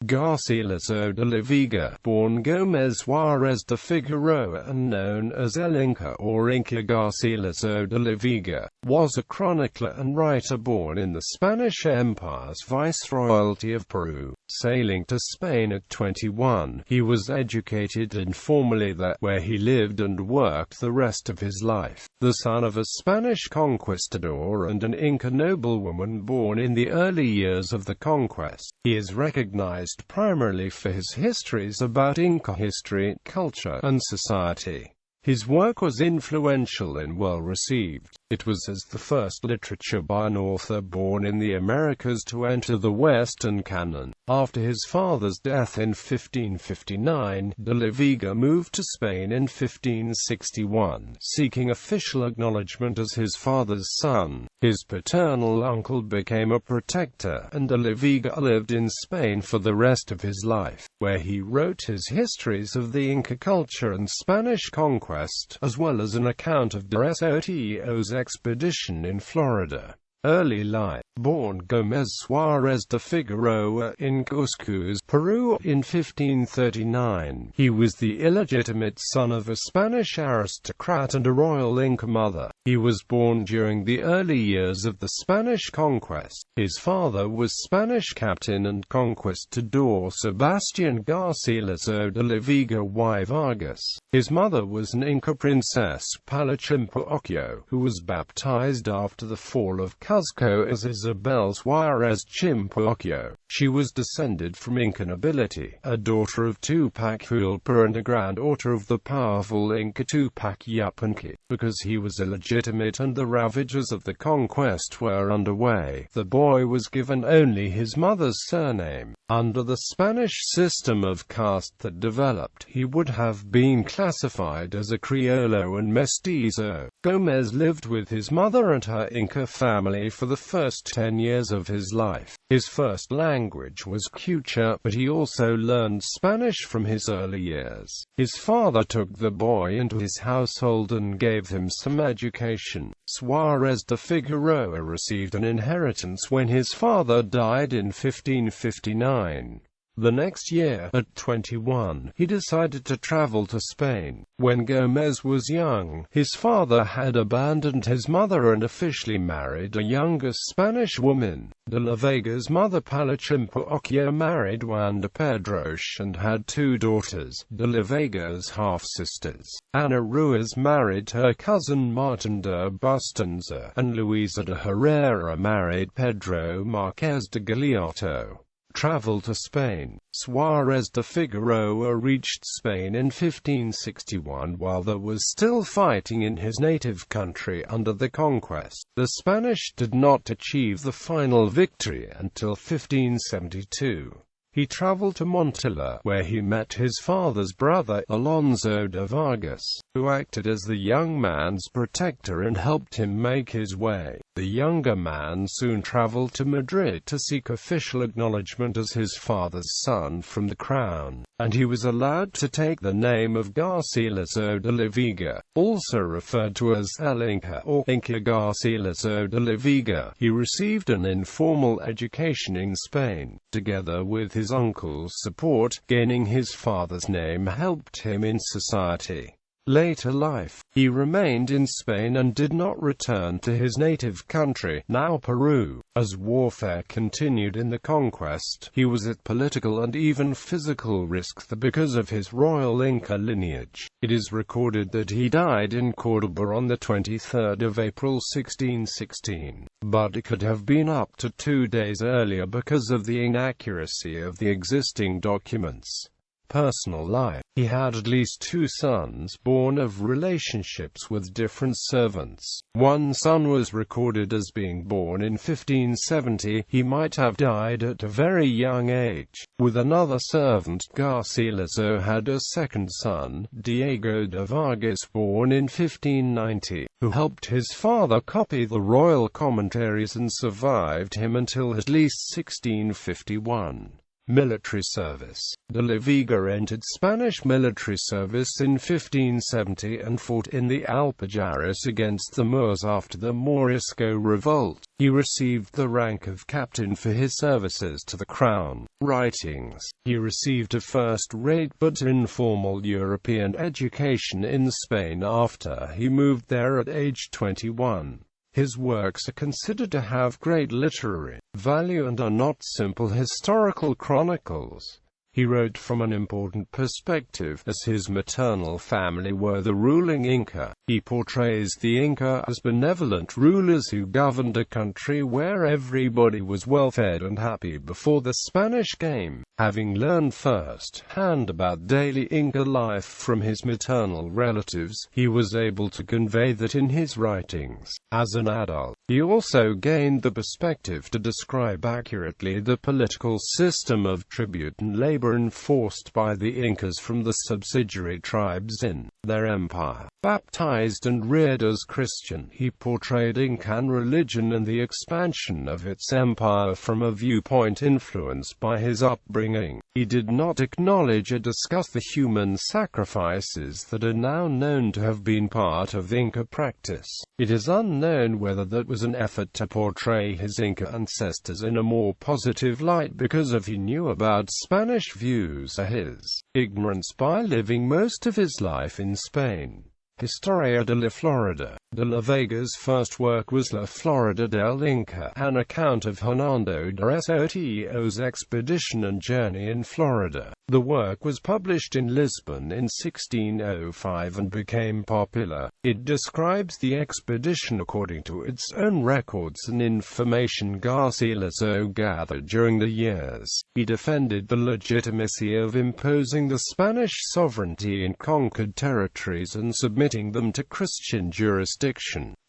Garcilaso de la Vega, born Gómez Juárez de Figueroa and known as El Inca or Inca Garcilaso de la Vega, was a chronicler and writer born in the Spanish Empire's Viceroyalty of Peru. Sailing to Spain at 21, he was educated informally there, where he lived and worked the rest of his life. The son of a Spanish conquistador and an Inca noblewoman born in the early years of the conquest, he is recognized primarily for his histories about Inca history, culture, and society. His work was influential and well received. It was as the first literature by an author born in the Americas to enter the Western canon. After his father's death in 1559, de la Vega moved to Spain in 1561, seeking official acknowledgement as his father's son. His paternal uncle became a protector, and de la Vega lived in Spain for the rest of his life, where he wrote his histories of the Inca culture and Spanish conquest, as well as an account of de Soto's expedition in Florida. Early life. Born Gómez Juárez de Figueroa in Cuscus, Peru, in 1539, he was the illegitimate son of a Spanish aristocrat and a royal Inca mother. He was born during the early years of the Spanish conquest. His father was Spanish captain and conquistador Sebastián Garcilaso de la Vega y Vargas. His mother was an Inca princess, Palachimpocchio, who was baptized after the fall of Cuzco as Isabel Juárez Chimpocchio. She was descended from Inca nobility, a daughter of Tupac Hulpa and a granddaughter of the powerful Inca Tupac Yupanqui. Because he was illegitimate and the ravages of the conquest were underway, the boy was given only his mother's surname. Under the Spanish system of caste that developed, he would have been classified as a criollo and mestizo. Gómez lived with his mother and her Inca family for the first 10 years of his life. His first language was Quechua, but he also learned Spanish from his early years. His father took the boy into his household and gave him some education. Juárez de Figueroa received an inheritance when his father died in 1559. The next year, at 21, he decided to travel to Spain. When Gómez was young, his father had abandoned his mother and officially married a younger Spanish woman. De la Vega's mother Palachimpocchio married Juan de Pedroche and had 2 daughters. De la Vega's half-sisters, Ana Ruiz, married her cousin Martin de Bustanza, and Luisa de Herrera married Pedro Marquez de Galeotto. Travel to Spain. Juárez de Figueroa reached Spain in 1561 while there was still fighting in his native country under the conquest. The Spanish did not achieve the final victory until 1572. He traveled to Montilla, where he met his father's brother, Alonso de Vargas, who acted as the young man's protector and helped him make his way. The younger man soon traveled to Madrid to seek official acknowledgement as his father's son from the crown, and he was allowed to take the name of Garcilaso de la Vega, also referred to as El Inca or Inca Garcilaso de la Vega. He received an informal education in Spain. Together with his uncle's support, gaining his father's name helped him in society. Later life. He remained in Spain and did not return to his native country, now Peru. As warfare continued in the conquest, he was at political and even physical risk because of his royal Inca lineage. It is recorded that he died in Córdoba on the 23rd of April 1616, but it could have been up to 2 days earlier because of the inaccuracy of the existing documents. Personal life. He had at least 2 sons, born of relationships with different servants. One son was recorded as being born in 1570, he might have died at a very young age. With another servant, Garcilaso had a second son, Diego de Vargas, born in 1590, who helped his father copy the royal commentaries and survived him until at least 1651. Military service. De la Vega entered Spanish military service in 1570 and fought in the Alpujarras against the Moors after the Morisco revolt. He received the rank of captain for his services to the crown. Writings. He received a first-rate but informal European education in Spain after he moved there at age 21. His works are considered to have great literary value and are not simple historical chronicles. He wrote from an important perspective, as his maternal family were the ruling Inca. He portrays the Inca as benevolent rulers who governed a country where everybody was well-fed and happy before the Spanish came. Having learned first-hand about daily Inca life from his maternal relatives, he was able to convey that in his writings. As an adult, he also gained the perspective to describe accurately the political system of tribute and labor enforced by the Incas from the subsidiary tribes in their empire. Baptized and reared as Christian, he portrayed Incan religion and the expansion of its empire from a viewpoint influenced by his upbringing. He did not acknowledge or discuss the human sacrifices that are now known to have been part of Inca practice. It is unknown whether that was an effort to portray his Inca ancestors in a more positive light because of he knew about Spanish views or his ignorance by living most of his life in Spain. Historia de la Florida. De la Vega's first work was La Florida del Inca, an account of Hernando de Soto's expedition and journey in Florida. The work was published in Lisbon in 1605 and became popular. It describes the expedition according to its own records and information Garcilaso gathered during the years. He defended the legitimacy of imposing the Spanish sovereignty in conquered territories and submitting them to Christian jurisdiction.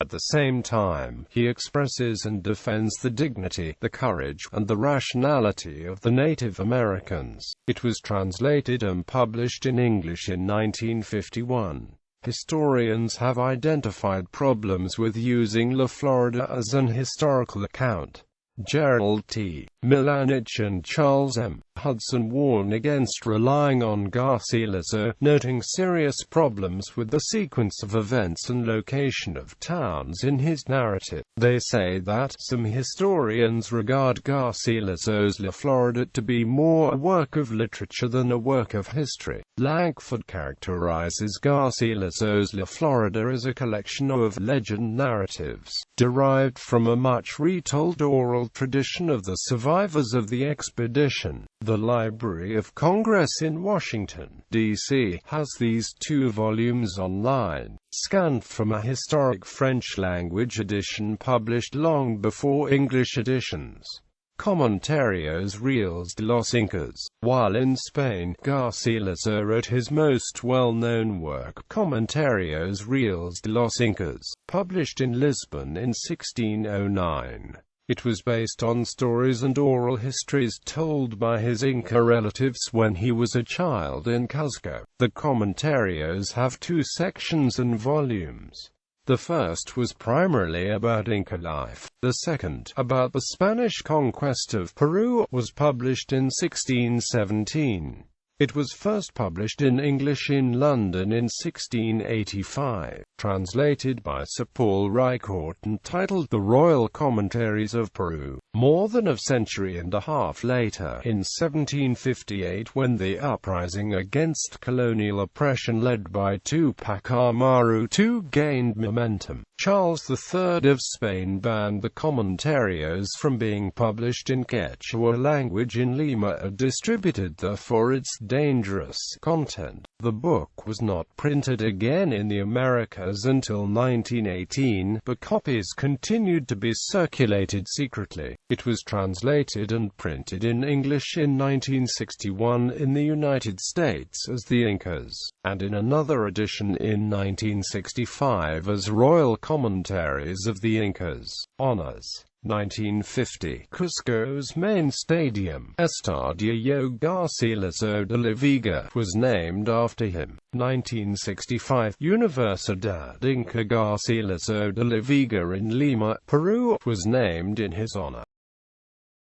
At the same time, he expresses and defends the dignity, the courage, and the rationality of the Native Americans. It was translated and published in English in 1951. Historians have identified problems with using La Florida as an historical account. Gerald T. Milanich and Charles M. Hudson warn against relying on Garcilaso, noting serious problems with the sequence of events and location of towns in his narrative. They say that some historians regard Garcilaso's La Florida to be more a work of literature than a work of history. Langford characterizes Garcilaso's La Florida as a collection of legend narratives, derived from a much retold oral tradition of the survivors of the expedition. The Library of Congress in Washington, D.C., has these 2 volumes online, scanned from a historic French-language edition published long before English editions. Comentarios Reales de los Incas. While in Spain, Garcilaso wrote his most well-known work, Comentarios Reales de los Incas, published in Lisbon in 1609. It was based on stories and oral histories told by his Inca relatives when he was a child in Cuzco. The Comentarios have 2 sections and volumes. The first was primarily about Inca life. The second, about the Spanish conquest of Peru, was published in 1617. It was first published in English in London in 1685, translated by Sir Paul Ricourt and titled The Royal Commentaries of Peru. More than a century and a half later, in 1758, when the uprising against colonial oppression led by Tupac Amaru II gained momentum, Charles III of Spain banned the Comentarios from being published in Quechua language in Lima and distributed for its dangerous content. The book was not printed again in the Americas until 1918, but copies continued to be circulated secretly. It was translated and printed in English in 1961 in the United States as The Incas, and in another edition in 1965 as Royal Commentaries of the Incas. Honors. 1950. Cusco's main stadium, Estadio Garcilaso de la Vega, was named after him. 1965. Universidad Inca Garcilaso de la Vega in Lima, Peru, was named in his honor.